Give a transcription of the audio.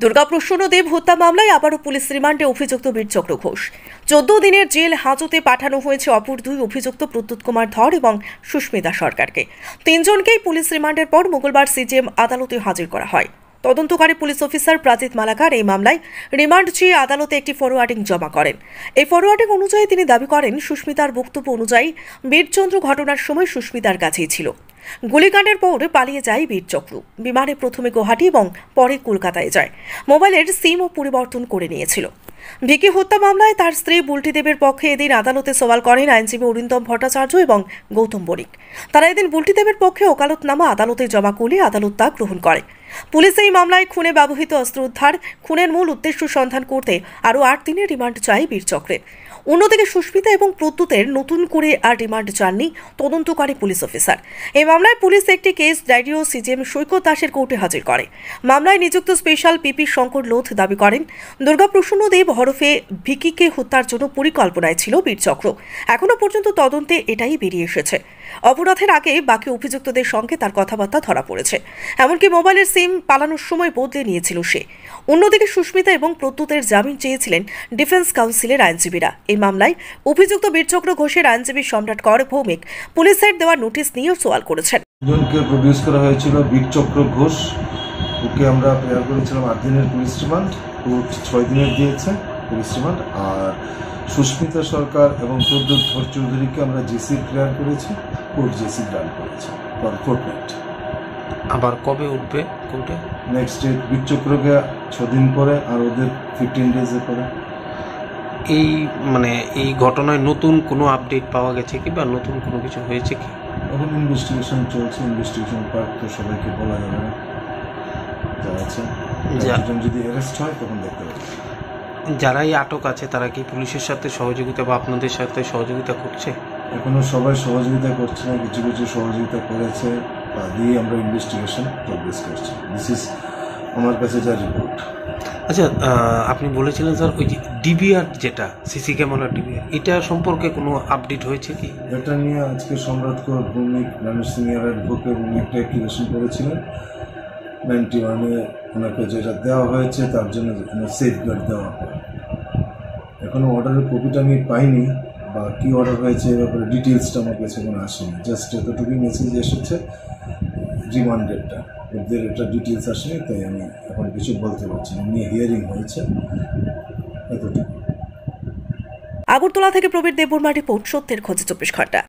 দুর্গাপ্রসন্ন দেব হত্যা মামলায় আবারও পুলিশ রিমান্ডে অভিযুক্ত বীরচক্র ঘোষ। 14 দিনের জেল হাজতে পাঠানো হয়েছে অপর দুই অভিযুক্ত প্রদ্যুৎ কুমার ধর এবং সুস্মিতা সরকারকে। তিনজনকেই পুলিশ রিমান্ডের পর মঙ্গলবার সিজিএম আদালতে হাজির করা হয়। তদন্তকারী পুলিশ অফিসার প্রাজিত মালাকার এই মামলায় রিমান্ড চেয়ে আদালতে একটি ফরওয়ার্ডিং জমা করেন। এই ফরওয়ার্ডিং অনুযায়ী তিনি দাবি করেন, সুস্মিতার বক্তব্য অনুযায়ী বীরচন্দ্র ঘটনার সময় সুস্মিতার কাছেই ছিল। গুলিকাণ্ডের পর পালিয়ে যায় বীরচক্র। বিমানে প্রথমে গুয়াহাটি এবং পরে কলকাতায় যায়। মোবাইলের সিমও পরিবর্তন করে নিয়েছিল। ভিকি হত্যা মামলায় তার স্ত্রী বুলটি দেবের পক্ষে এদিন আদালতে সওয়াল করেন আইনজীবী অরিন্দম ভট্টাচার্য এবং গৌতম বণিক। তারা এদিন বুলটি দেবের পক্ষে ওকালতনামা আদালতে জমা করলে আদালত তা গ্রহণ করে। পুলিশ এই মামলায় খুনে ব্যবহৃত অস্ত্র উদ্ধার, খুনের মূল উদ্দেশ্য সন্ধান করতে আরও 8 দিনের রিমান্ড চায় বীরচক্রের। অন্যদিকে সুস্মিতা এবং প্রদ্যুতের নতুন করে আর রিমান্ড চাননি তদন্তকারী পুলিশ অফিসার। এই মামলায় পুলিশ একটি কেস ডায়েরিও সিজিএম সৈকত দাসের কোর্টে হাজির করে। মামলায় নিযুক্ত স্পেশাল পিপি শঙ্কর লোধ দাবি করেন, দুর্গাপ্রসন্ন দেব হরফে ভিকিকে হত্যার জন্য পরিকল্পনায় ছিল বীরচক্র। এখনো পর্যন্ত তদন্তে এটাই বেরিয়ে এসেছে। অপরাধের আগে বাকি অভিযুক্তদের সঙ্গে তার কথাবার্তা ধরা পড়েছে। এমনকি মোবাইলের সিম পালানোর সময় বদলে নিয়েছিল সে। অন্যদিকে সুস্মিতা এবং প্রদ্যুতের জামিন চেয়েছিলেন ডিফেন্স কাউন্সিলের আইনজীবীরা। এই মামলায় অভিযুক্ত বীরচক্র ঘোষের আইনজীবী সম্রাট কর ভৌমিক পুলিশের দেওয়া নোটিশ নিয়ে সওয়াল করেছেন। দুজনকে প্রডিউস করা হয়েছিল। বীরচক্র ঘোষ, ওকে আমরা প্রেয়ার করেছিলাম 8 দিনের পুলিশ রিমান্ড, কোর্ট 6 দিনের দিয়েছে পুলিশ রিমান্ড। আর সুস্মিতা সরকার এবং প্রদ্যুৎ ধর চৌধুরীকে আমরা জেসি প্রেয়ার করেছি, কোর্ট জেসি গ্রান্ট করেছে ফর ফোর্টনাইট। আবার কবে উঠবে কোর্টে? নেক্সট ডেট বীরচক্রকে 6 দিন পরে, আর ওদের 15 ডেজে পরে। এই ঘটনায় নতুন কোনো আপডেট পাওয়া গেছে কি, বা নতুন কোনো কিছু হয়েছে কি? এখন ইনভেস্টিগেশন চলছে, ইনভেস্টিগেশন পার্ট তো সবাইকে বলা যাবে না। যা আছে, একজন যদি অ্যারেস্ট হয় তখন দেখতে পাবে। যারাই আটক আছে তারা কি পুলিশের সাথে সহযোগিতা বা আপনাদের সাথে সহযোগিতা করছে? এখনো সবাই সহযোগিতা করছে না, কিছু কিছু সহযোগিতা করেছে, তা দিয়ে আমরা ইনভেস্টিগেশন প্রোগ্রেস করছি। দিস ইজ আমার কাছে যা রিপোর্ট। আচ্ছা, আপনি বলেছিলেন স্যার ওই যে ডিবিআর, যেটা সিসি ক্যামেরা ডিবিআর, এটা সম্পর্কে কোনো আপডেট হয়েছে কি? এটা নিয়ে আজকে সম্রাট কর ভৌমিক, ম্যানেজ সিনিয়র অ্যাডভোকেট, উনি একটা অ্যাপ্লিকেশন করেছিলেন 91-এ। ওনাকে যেটা দেওয়া হয়েছে তার জন্য সেফগার্ড দেওয়া হয়। এখনও অর্ডারের কপিটা আমি পাইনি, বা কী অর্ডার হয়েছে এ ব্যাপারে ডিটেলসটা আমার কাছে কোনো আসেনি। জাস্ট এতটুকুই মেসেজ এসেছে রিমান্ডেডটা, ওদের এটা ডিটেলস আসেনি, তাই আমি এখন কিছু বলতে পারছি না। নিয়ে হিয়ারিং হয়েছে, এতটুকু। আগরতলা থেকে প্রবীর দেববর্মা রিপোর্ট, সত্যের খোঁজে 24 ঘন্টা।